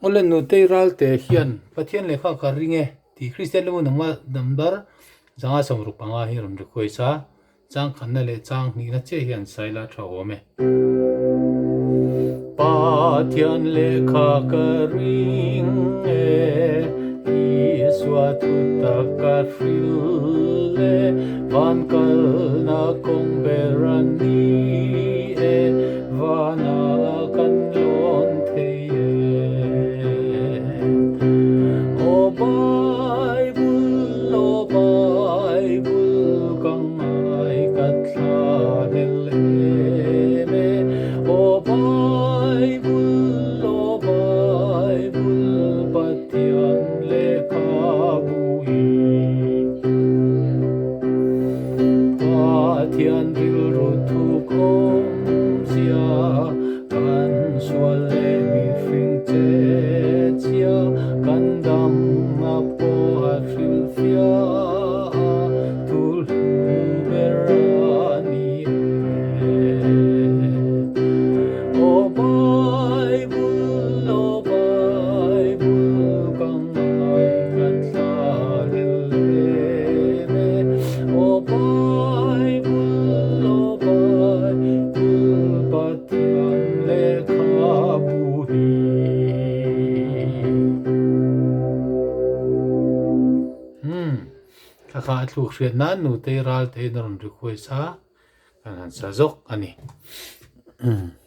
Olen nu te ral te hian pathian le kha ka ringe ti Christian lu nang ma damdar janga samru panga hi ron rikhoi sa chang khanna le chang ni na che hian saila thawome pathian le kha ka ringe iswa tu ta ka frile van kal na kong berani e vana kan lon the Thiên ril ru thu kom sia kan sual le mi fing che chia kan dam na po a fil fia tul berani o Bible kang ai kan sa le me o Kaka atluk syed na nu te ral te naron rikwesa kan han sa zok ani